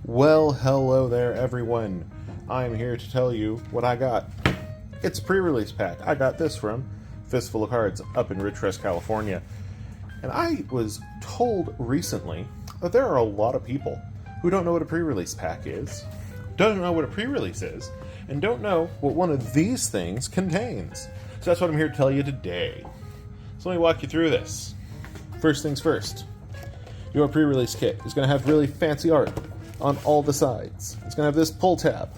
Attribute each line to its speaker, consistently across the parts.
Speaker 1: Well, hello there, everyone. I'm here to tell you what I got. It's a pre-release pack. I got this from Fistful of Cards up in Ridgecrest, California. And I was told recently that there are a lot of people who don't know what a pre-release pack is, don't know what a pre-release is, and don't know what one of these things contains. So that's what I'm here to tell you today. So let me walk you through this. First things first. Your pre-release kit is going to have really fancy art on all the sides. It's going to have this pull tab.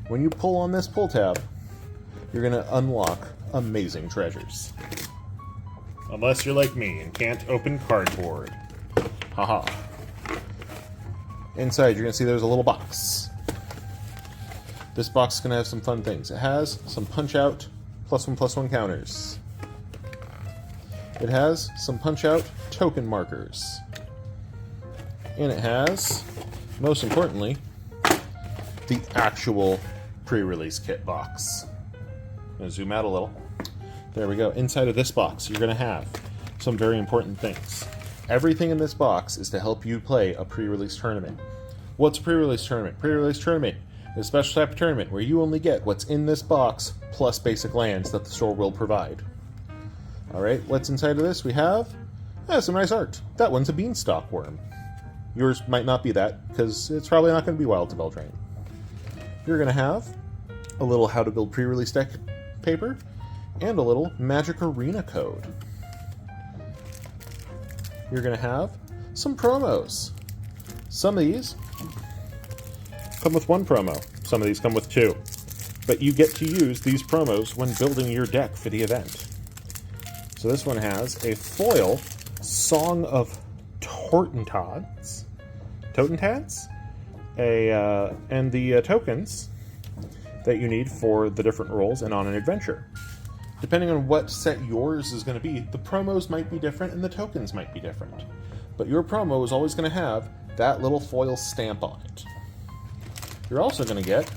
Speaker 1: When you pull on this pull tab, you're going to unlock amazing treasures. Unless you're like me and can't open cardboard. Haha. Inside, you're going to see there's a little box. This box is going to have some fun things. It has some punch-out +1/+1 counters. It has some punch-out token markers. And it has, most importantly, the actual pre-release kit box. I'm going to zoom out a little. There we go. Inside of this box, you're going to have some very important things. Everything in this box is to help you play a pre-release tournament. What's a pre-release tournament? Pre-release tournament is a special type of tournament where you only get what's in this box plus basic lands that the store will provide. Alright, what's inside of this? We have some nice art. That one's a beanstalk worm. Yours might not be that, because it's probably not going to be Wild to Beldrain. You're going to have a little how to build pre-release deck paper, and a little Magic Arena code. You're going to have some promos. Some of these come with one promo. Some of these come with two. But you get to use these promos when building your deck for the event. So this one has a foil Song of Totentats, and the tokens that you need for the different roles and on an adventure. Depending on what set yours is going to be, the promos might be different and the tokens might be different. But your promo is always going to have that little foil stamp on it. You're also going to get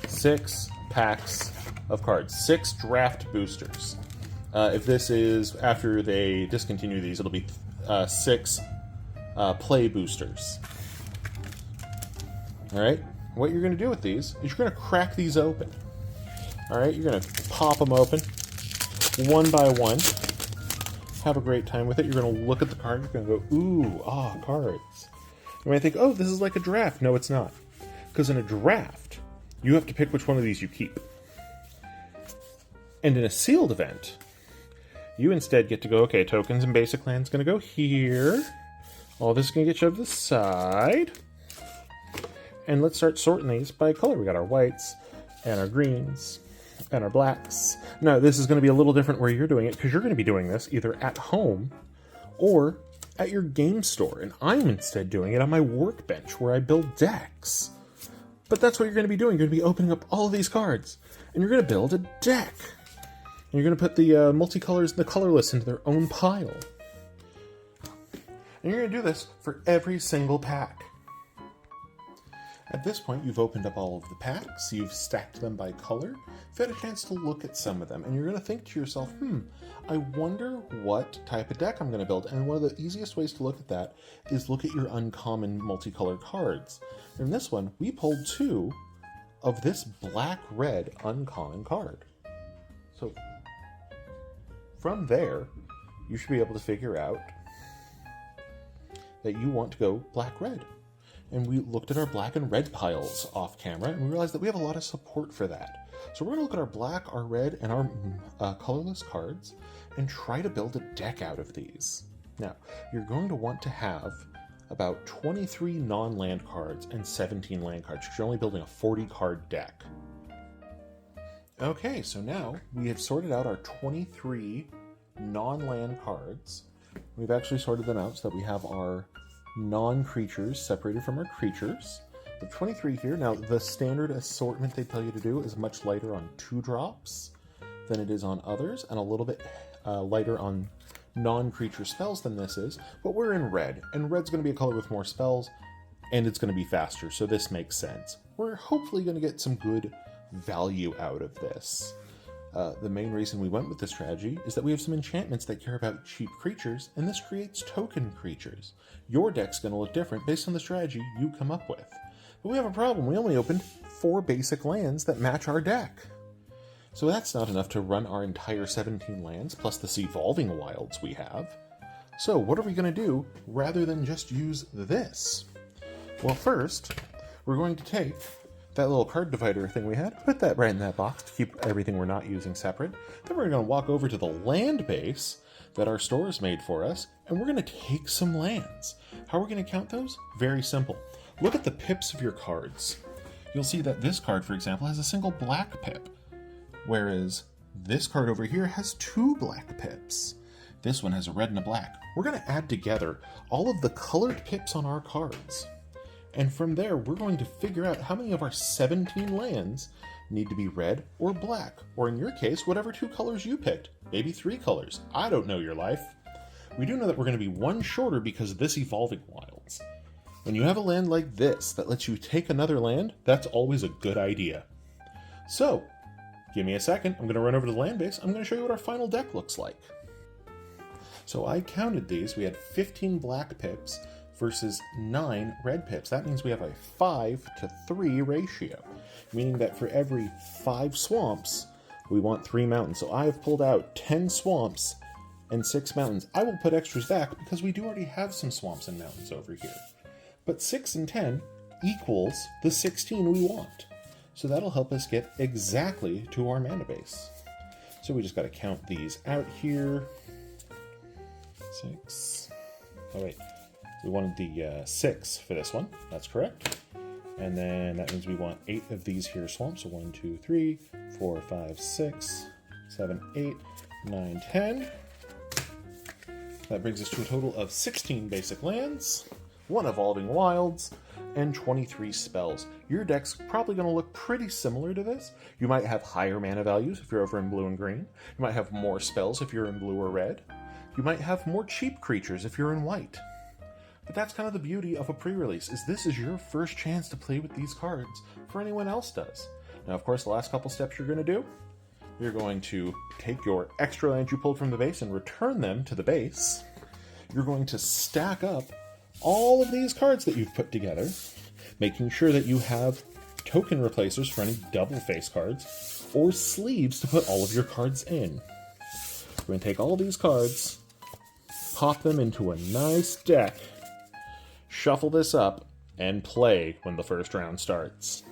Speaker 1: 6 packs of cards, 6 draft boosters. If this is after they discontinue these, it'll be 6 play boosters. Alright, what you're going to do with these is you're going to crack these open. Alright, you're going to pop them open one by one. Have a great time with it. You're going to look at the card. You're going to go, ooh, cards. You might think, oh, this is like a draft. No, it's not. Because in a draft, you have to pick which one of these you keep. And in a sealed event, you instead get to go, okay, tokens and basic land's going to go here. All this is going to get shoved to the side. And let's start sorting these by color. We got our whites and our greens and our blacks. Now, this is going to be a little different where you're doing it, because you're going to be doing this either at home or at your game store. And I'm instead doing it on my workbench where I build decks. But that's what you're going to be doing. You're going to be opening up all of these cards, and you're going to build a deck. And you're going to put the multicolors and the colorless into their own pile. And you're going to do this for every single pack. At this point, you've opened up all of the packs, you've stacked them by color, you've had a chance to look at some of them, and you're going to think to yourself, I wonder what type of deck I'm going to build. And one of the easiest ways to look at that is look at your uncommon multicolored cards. In this one, we pulled 2 of this black-red uncommon card. So from there, you should be able to figure out that you want to go black-red. And we looked at our black and red piles off camera, and we realized that we have a lot of support for that. So we're going to look at our black, our red, and our colorless cards, and try to build a deck out of these. Now, you're going to want to have about 23 non-land cards and 17 land cards, because you're only building a 40-card deck. Okay, so now we have sorted out our 23 non-land cards. We've actually sorted them out so that we have our non-creatures separated from our creatures. The 23 here. Now, the standard assortment they tell you to do is much lighter on 2-drops than it is on others, and a little bit lighter on non-creature spells than this is, but we're in red, and red's going to be a color with more spells, and it's going to be faster, so this makes sense. We're hopefully going to get some good value out of this. The main reason we went with this strategy is that we have some enchantments that care about cheap creatures, and this creates token creatures. Your deck's going to look different based on the strategy you come up with. But we have a problem. We only opened 4 basic lands that match our deck. So that's not enough to run our entire 17 lands, plus this Evolving Wilds we have. So what are we going to do rather than just use this? Well, first, we're going to take that little card divider thing we had, put that right in that box to keep everything we're not using separate. Then we're going to walk over to the land base that our store has made for us, and we're going to take some lands. How are we going to count those? Very simple. Look at the pips of your cards. You'll see that this card, for example, has a single black pip, whereas this card over here has 2 black pips. This one has a red and a black. We're going to add together all of the colored pips on our cards. And from there, we're going to figure out how many of our 17 lands need to be red or black, or in your case, whatever 2 colors you picked. Maybe 3 colors. I don't know your life. We do know that we're going to be 1 shorter because of this Evolving Wilds. When you have a land like this that lets you take another land, that's always a good idea. So, give me a second. I'm going to run over to the land base. I'm going to show you what our final deck looks like. So I counted these. We had 15 black pips versus 9 red pips. That means we have a 5-to-3 ratio, meaning that for every 5 swamps, we want 3 mountains. So I have pulled out 10 swamps and 6 mountains. I will put extras back because we do already have some swamps and mountains over here. But 6 and 10 equals the 16 we want. So that'll help us get exactly to our mana base. So we just got to count these out here. 6. Oh wait, we wanted the 6 for this one. That's correct. And then that means we want 8 of these here swamps. So 1, 2, 3, 4, 5, 6, 7, 8, 9, 10. That brings us to a total of 16 basic lands, 1 Evolving Wilds, and 23 spells. Your deck's probably going to look pretty similar to this. You might have higher mana values if you're over in blue and green. You might have more spells if you're in blue or red. You might have more cheap creatures if you're in white. But that's kind of the beauty of a pre-release, is this is your first chance to play with these cards before anyone else does. Now, of course, the last couple steps you're going to do, you're going to take your extra lands you pulled from the base and return them to the base. You're going to stack up all of these cards that you've put together, making sure that you have token replacers for any double face cards, or sleeves to put all of your cards in. We're going to take all of these cards, pop them into a nice deck, shuffle this up, and play when the first round starts.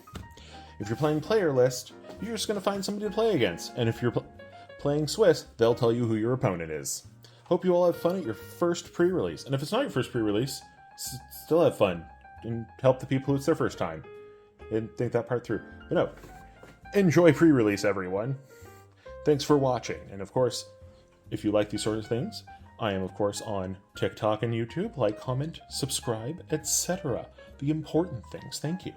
Speaker 1: If you're playing player list, you're just going to find somebody to play against, and if you're playing Swiss, they'll tell you who your opponent is. Hope you all have fun at your first pre-release, and if it's not your first pre-release, still have fun, and help the people who it's their first time. Didn't think that part through. But no, enjoy pre-release, everyone. Thanks for watching, and of course, if you like these sort of things, I am, of course, on TikTok and YouTube. Like, comment, subscribe, etc. The important things. Thank you.